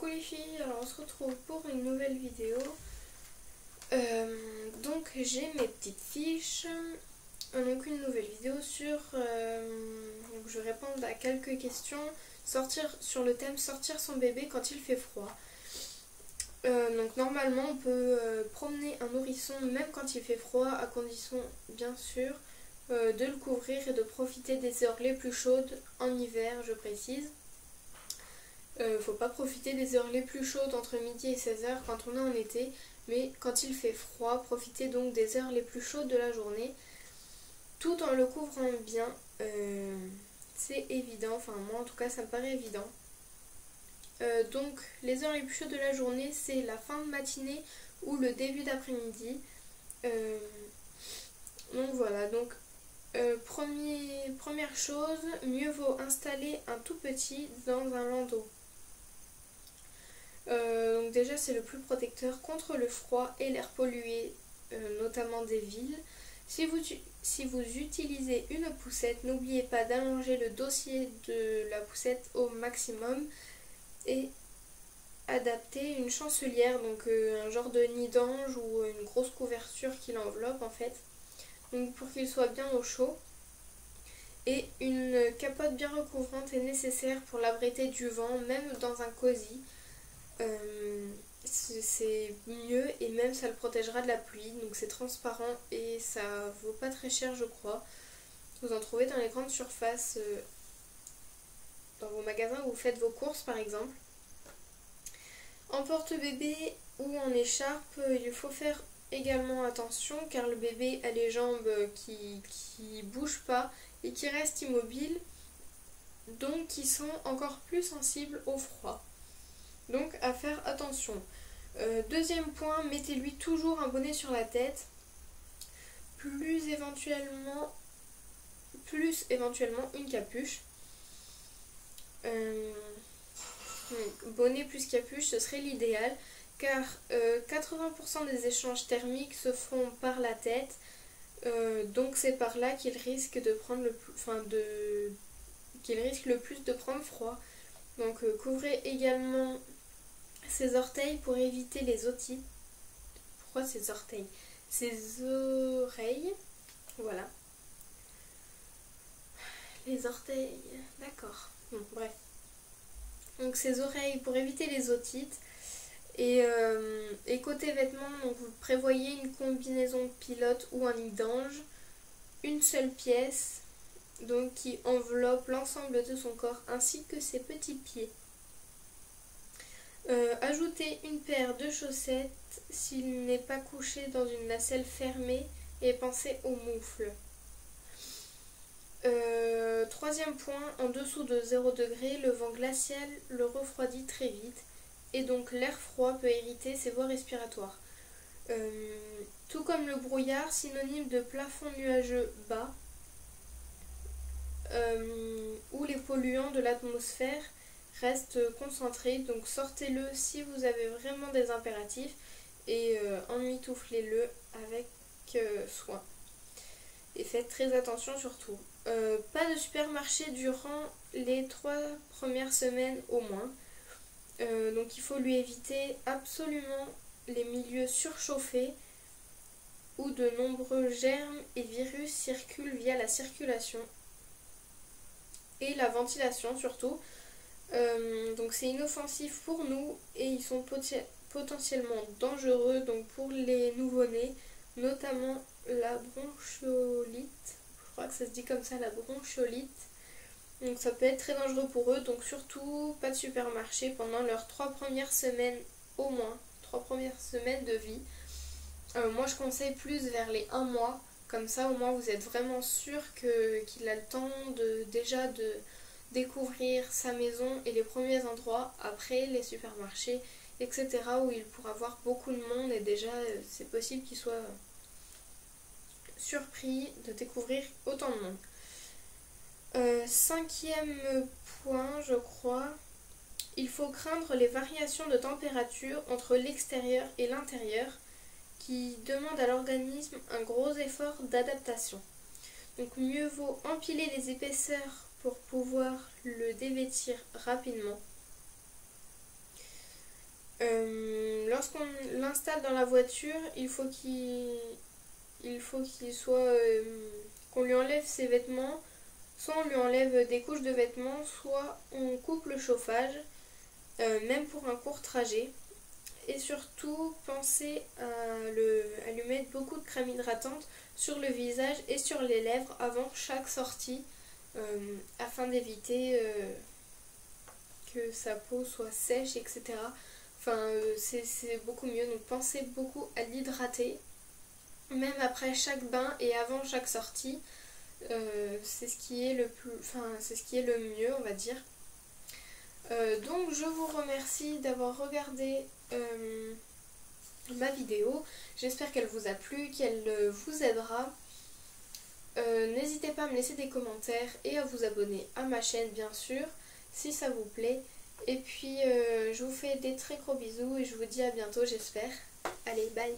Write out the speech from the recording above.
Coucou les filles, alors on se retrouve pour une nouvelle vidéo. Donc j'ai mes petites fiches, donc une nouvelle vidéo sur, donc je vais répondre à quelques questions sur le thème sortir son bébé quand il fait froid. Donc normalement on peut promener un nourrisson même quand il fait froid, à condition bien sûr de le couvrir et de profiter des heures les plus chaudes en hiver, je précise. Faut pas profiter des heures les plus chaudes entre midi et 16h quand on est en été, mais quand il fait froid, profitez donc des heures les plus chaudes de la journée, tout en le couvrant bien. C'est évident, enfin moi en tout cas ça me paraît évident. Donc les heures les plus chaudes de la journée, c'est la fin de matinée ou le début d'après-midi. Donc voilà, donc première chose, mieux vaut installer un tout petit dans un landau. Donc déjà c'est le plus protecteur contre le froid et l'air pollué, notamment des villes. Si vous utilisez une poussette, n'oubliez pas d'allonger le dossier de la poussette au maximum et adapter une chancelière, donc un genre de nid d'ange ou une grosse couverture qui l'enveloppe en fait, donc pour qu'il soit bien au chaud. Et une capote bien recouvrante est nécessaire pour l'abriter du vent, même dans un cosy. C'est mieux et même ça le protégera de la pluie, donc c'est transparent et ça vaut pas très cher je crois. Vous en trouvez dans les grandes surfaces, dans vos magasins où vous faites vos courses par exemple. En porte-bébé ou en écharpe, il faut faire également attention car le bébé a les jambes qui bougent pas et qui restent immobiles, donc qui sont encore plus sensibles au froid. Donc à faire attention. Deuxième point, mettez-lui toujours un bonnet sur la tête, plus éventuellement une capuche. Bonnet plus capuche, ce serait l'idéal, car 80% des échanges thermiques se font par la tête, donc c'est par là qu'il risque de prendre qu'il risque le plus de prendre froid. Donc couvrez également ses orteils pour éviter les otites. Pourquoi ses orteils? Ses oreilles. Voilà. Les orteils. D'accord. Bon, bref. Donc ses oreilles pour éviter les otites. Et côté vêtements, donc vous prévoyez une combinaison pilote ou un nid d'ange. Une seule pièce. Donc qui enveloppe l'ensemble de son corps ainsi que ses petits pieds. Ajoutez une paire de chaussettes s'il n'est pas couché dans une nacelle fermée et pensez aux moufles. Troisième point, en dessous de 0 degré, le vent glacial le refroidit très vite et donc l'air froid peut irriter ses voies respiratoires. Tout comme le brouillard, synonyme de plafond nuageux bas, où les polluants de l'atmosphère reste concentré, donc sortez-le si vous avez vraiment des impératifs et emmitouflez-le avec soin. Et faites très attention surtout. Pas de supermarché durant les 3 premières semaines au moins. Donc il faut lui éviter absolument les milieux surchauffés où de nombreux germes et virus circulent via la circulation et la ventilation surtout. Donc c'est inoffensif pour nous et ils sont potentiellement dangereux donc pour les nouveau-nés, notamment la bronchiolite. Je crois que ça se dit comme ça, la bronchiolite. Donc ça peut être très dangereux pour eux, donc surtout pas de supermarché pendant leurs 3 premières semaines au moins, 3 premières semaines de vie. Moi je conseille plus vers les 1 mois, comme ça au moins vous êtes vraiment sûr qu'il a le temps de découvrir sa maison et les premiers endroits, après les supermarchés, etc. où il pourra voir beaucoup de monde et déjà c'est possible qu'il soit surpris de découvrir autant de monde. Cinquième point, je crois, il faut craindre les variations de température entre l'extérieur et l'intérieur qui demandent à l'organisme un gros effort d'adaptation. Donc mieux vaut empiler les épaisseurs pour pouvoir le dévêtir rapidement. lorsqu'on l'installe dans la voiture, il faut qu'il soit qu'on lui enlève ses vêtements, soit on lui enlève des couches de vêtements, soit on coupe le chauffage, même pour un court trajet. Et surtout, pensez à lui mettre beaucoup de crème hydratante sur le visage et sur les lèvres avant chaque sortie, afin d'éviter que sa peau soit sèche, etc. Enfin, c'est beaucoup mieux, donc pensez beaucoup à l'hydrater, même après chaque bain et avant chaque sortie. C'est ce qui est c'est ce qui est le mieux, on va dire. Donc je vous remercie d'avoir regardé ma vidéo. J'espère qu'elle vous a plu, qu'elle vous aidera. N'hésitez pas à me laisser des commentaires et à vous abonner à ma chaîne, bien sûr, si ça vous plaît. Et puis je vous fais des très gros bisous et je vous dis à bientôt, j'espère. Allez, bye!